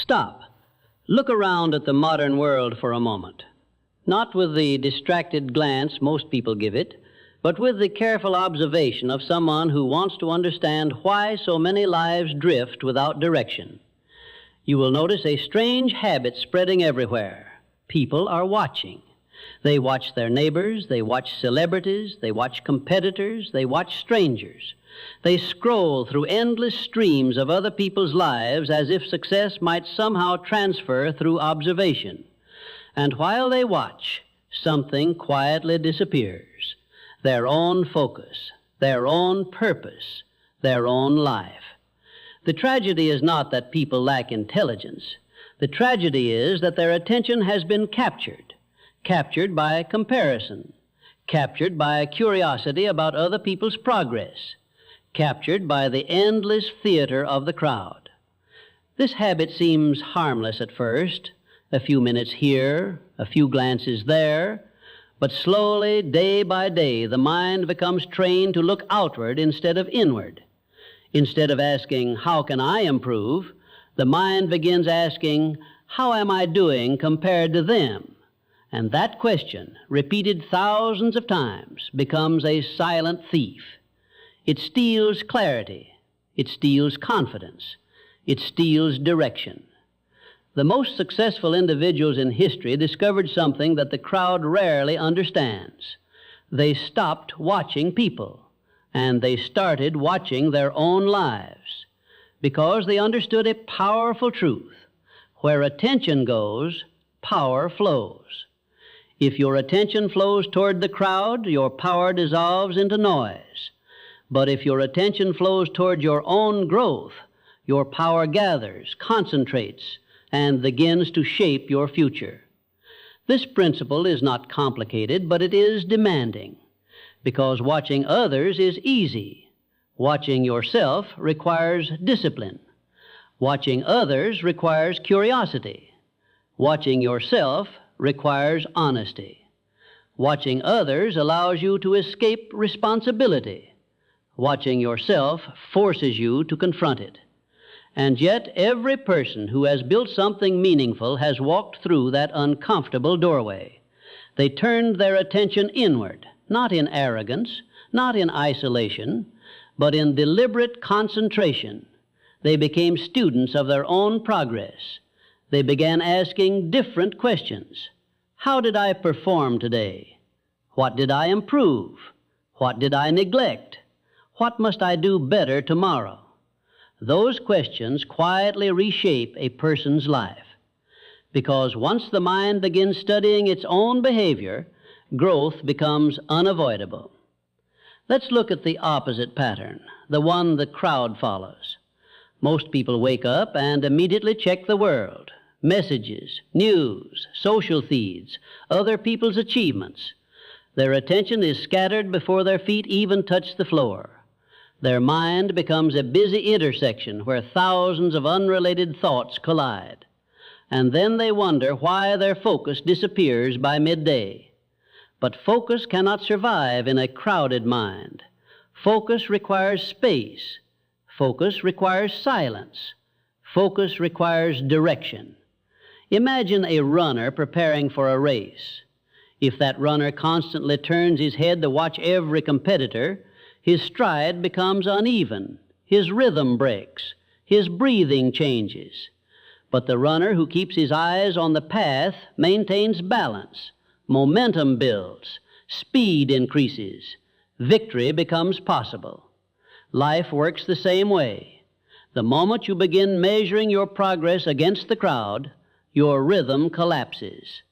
Stop. Look around at the modern world for a moment. Not with the distracted glance most people give it, but with the careful observation of someone who wants to understand why so many lives drift without direction. You will notice a strange habit spreading everywhere. People are watching. They watch their neighbors, they watch celebrities, they watch competitors, they watch strangers. They scroll through endless streams of other people's lives as if success might somehow transfer through observation. And while they watch, something quietly disappears. Their own focus, their own purpose, their own life. The tragedy is not that people lack intelligence. The tragedy is that their attention has been captured by comparison, captured by curiosity about other people's progress, captured by the endless theater of the crowd. This habit seems harmless at first, a few minutes here, a few glances there, but slowly, day by day, the mind becomes trained to look outward instead of inward. Instead of asking, how can I improve, the mind begins asking, how am I doing compared to them? And that question, repeated thousands of times, becomes a silent thief. It steals clarity. It steals confidence. It steals direction. The most successful individuals in history discovered something that the crowd rarely understands. They stopped watching people, and they started watching their own lives, because they understood a powerful truth. Where attention goes, power flows. If your attention flows toward the crowd, your power dissolves into noise. But if your attention flows toward your own growth, your power gathers, concentrates, and begins to shape your future. This principle is not complicated, but it is demanding, because watching others is easy. Watching yourself requires discipline. Watching others requires curiosity. Watching yourself requires honesty. Watching others allows you to escape responsibility. Watching yourself forces you to confront it. And yet, every person who has built something meaningful has walked through that uncomfortable doorway. They turned their attention inward, not in arrogance, not in isolation, but in deliberate concentration. They became students of their own progress. They began asking different questions. How did I perform today? What did I improve? What did I neglect? What must I do better tomorrow? Those questions quietly reshape a person's life, because once the mind begins studying its own behavior, growth becomes unavoidable. Let's look at the opposite pattern, the one the crowd follows. Most people wake up and immediately check the world. Messages, news, social feeds, other people's achievements. Their attention is scattered before their feet even touch the floor. Their mind becomes a busy intersection where thousands of unrelated thoughts collide. And then they wonder why their focus disappears by midday. But focus cannot survive in a crowded mind. Focus requires space. Focus requires silence. Focus requires direction. Imagine a runner preparing for a race. If that runner constantly turns his head to watch every competitor, his stride becomes uneven, his rhythm breaks, his breathing changes. But the runner who keeps his eyes on the path maintains balance, momentum builds, speed increases, victory becomes possible. Life works the same way. The moment you begin measuring your progress against the crowd, your rhythm collapses.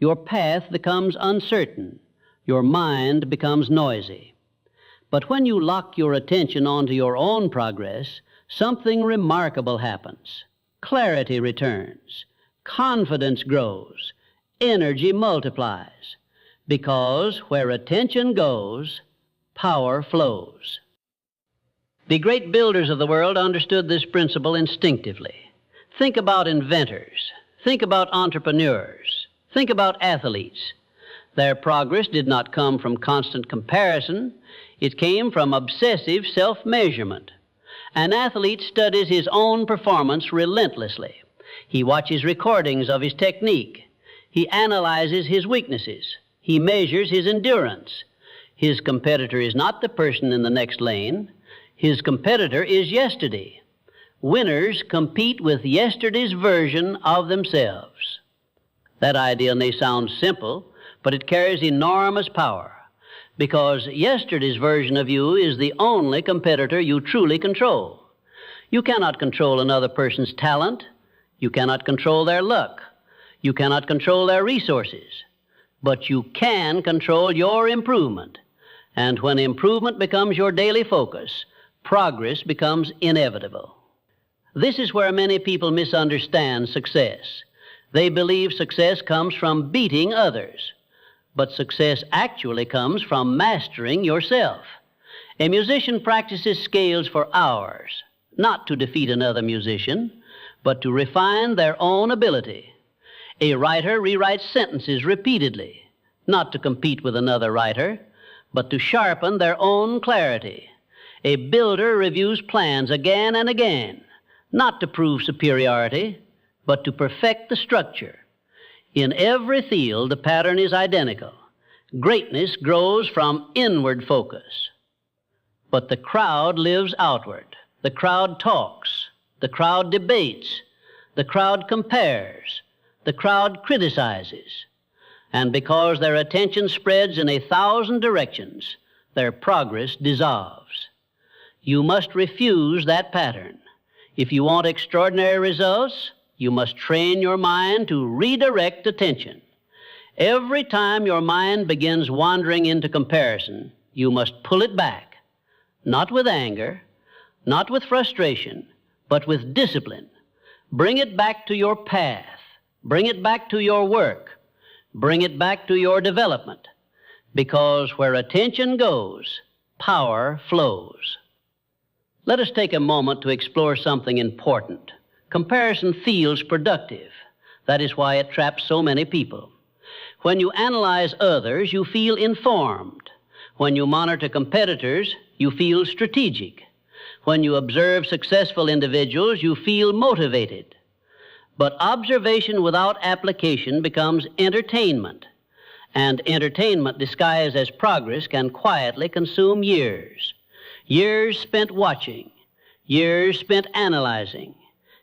Your path becomes uncertain. Your mind becomes noisy. But when you lock your attention onto your own progress, something remarkable happens. Clarity returns. Confidence grows. Energy multiplies. Because where attention goes, power flows. The great builders of the world understood this principle instinctively. Think about inventors. Think about entrepreneurs. Think about athletes. Their progress did not come from constant comparison. It came from obsessive self-measurement. An athlete studies his own performance relentlessly. He watches recordings of his technique. He analyzes his weaknesses. He measures his endurance. His competitor is not the person in the next lane. His competitor is yesterday. Winners compete with yesterday's version of themselves. That idea may sound simple, but it carries enormous power, because yesterday's version of you is the only competitor you truly control. You cannot control another person's talent. You cannot control their luck. You cannot control their resources. But you can control your improvement. And when improvement becomes your daily focus, progress becomes inevitable. This is where many people misunderstand success. They believe success comes from beating others. But success actually comes from mastering yourself. A musician practices scales for hours, not to defeat another musician, but to refine their own ability. A writer rewrites sentences repeatedly, not to compete with another writer, but to sharpen their own clarity. A builder reviews plans again and again, not to prove superiority, but to perfect the structure. In every field, the pattern is identical. Greatness grows from inward focus. But the crowd lives outward. The crowd talks. The crowd debates. The crowd compares. The crowd criticizes. And because their attention spreads in 1,000 directions, their progress dissolves. You must refuse that pattern. If you want extraordinary results, you must train your mind to redirect attention. Every time your mind begins wandering into comparison, you must pull it back, not with anger, not with frustration, but with discipline. Bring it back to your path. Bring it back to your work. Bring it back to your development. Because where attention goes, power flows. Let us take a moment to explore something important. Comparison feels productive. That is why it traps so many people. When you analyze others, you feel informed. When you monitor competitors, you feel strategic. When you observe successful individuals, you feel motivated. But observation without application becomes entertainment. And entertainment disguised as progress can quietly consume years. Years spent watching. Years spent analyzing.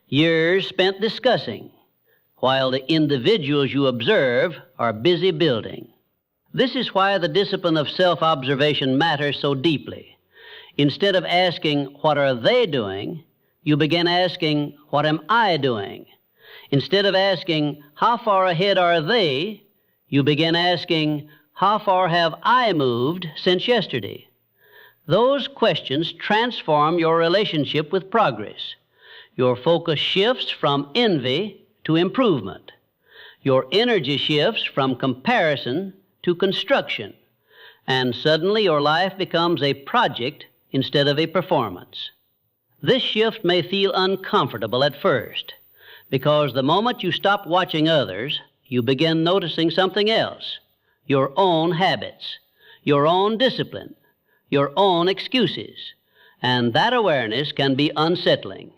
Years spent discussing, while the individuals you observe are busy building. This is why the discipline of self-observation matters so deeply. Instead of asking, what are they doing, you begin asking, what am I doing? Instead of asking, how far ahead are they, you begin asking, how far have I moved since yesterday? Those questions transform your relationship with progress. Your focus shifts from envy to improvement. Your energy shifts from comparison to construction. And suddenly your life becomes a project instead of a performance. This shift may feel uncomfortable at first, because the moment you stop watching others, you begin noticing something else, your own habits, your own discipline, your own excuses. And that awareness can be unsettling.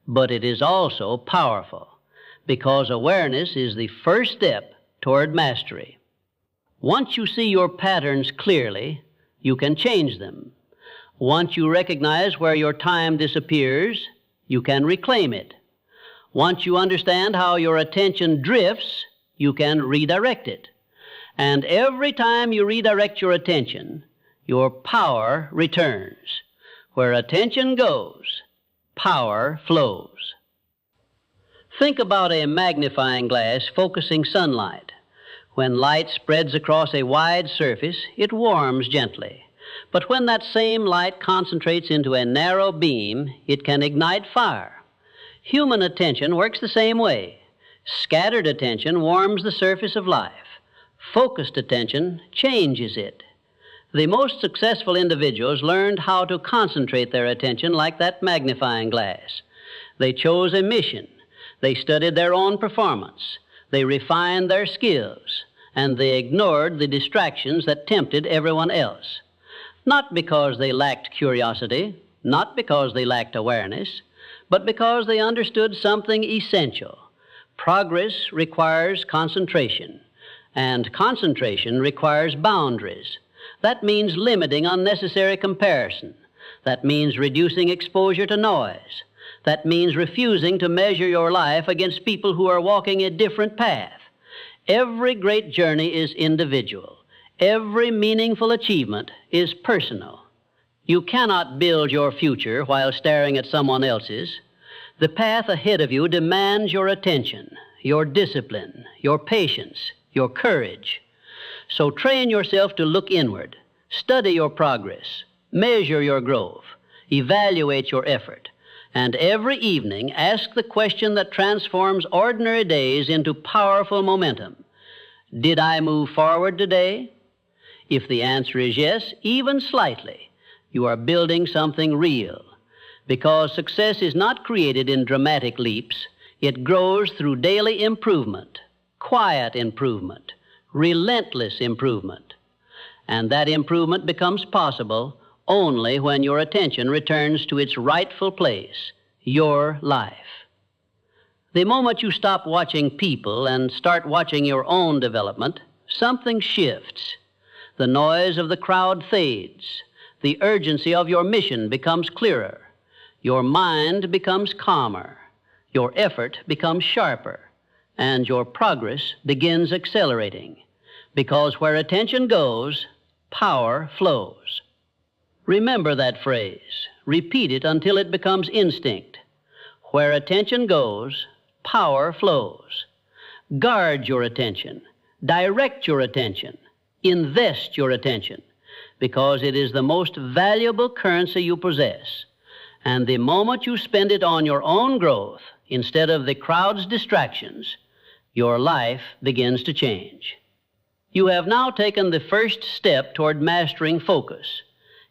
But it is also powerful, because awareness is the first step toward mastery. Once you see your patterns clearly, you can change them. Once you recognize where your time disappears, you can reclaim it. Once you understand how your attention drifts, you can redirect it. And every time you redirect your attention, your power returns. Where attention goes, power flows. Think about a magnifying glass focusing sunlight. When light spreads across a wide surface, it warms gently. But when that same light concentrates into a narrow beam, it can ignite fire. Human attention works the same way. Scattered attention warms the surface of life. Focused attention changes it. The most successful individuals learned how to concentrate their attention like that magnifying glass. They chose a mission. They studied their own performance. They refined their skills. And they ignored the distractions that tempted everyone else. Not because they lacked curiosity, not because they lacked awareness, but because they understood something essential. Progress requires concentration, and concentration requires boundaries. That means limiting unnecessary comparison. That means reducing exposure to noise. That means refusing to measure your life against people who are walking a different path. Every great journey is individual. Every meaningful achievement is personal. You cannot build your future while staring at someone else's. The path ahead of you demands your attention, your discipline, your patience, your courage. So train yourself to look inward, study your progress, measure your growth, evaluate your effort, and every evening ask the question that transforms ordinary days into powerful momentum. Did I move forward today? If the answer is yes, even slightly, you are building something real. Because success is not created in dramatic leaps, it grows through daily improvement, quiet improvement, relentless improvement. And that improvement becomes possible only when your attention returns to its rightful place, your life. The moment you stop watching people and start watching your own development, something shifts. The noise of the crowd fades. The urgency of your mission becomes clearer. Your mind becomes calmer. Your effort becomes sharper. And your progress begins accelerating. Because where attention goes, power flows. Remember that phrase. Repeat it until it becomes instinct. Where attention goes, power flows. Guard your attention. Direct your attention. Invest your attention, because it is the most valuable currency you possess. And the moment you spend it on your own growth instead of the crowd's distractions, your life begins to change. You have now taken the first step toward mastering focus.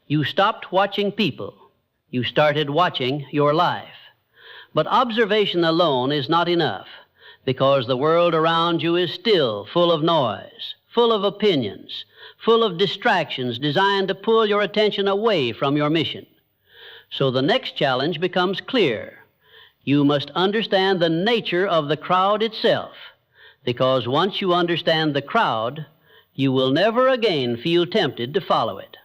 You stopped watching people. You started watching your life. But observation alone is not enough, because the world around you is still full of noise, full of opinions, full of distractions designed to pull your attention away from your mission. So the next challenge becomes clear. You must understand the nature of the crowd itself, because once you understand the crowd, you will never again feel tempted to follow it.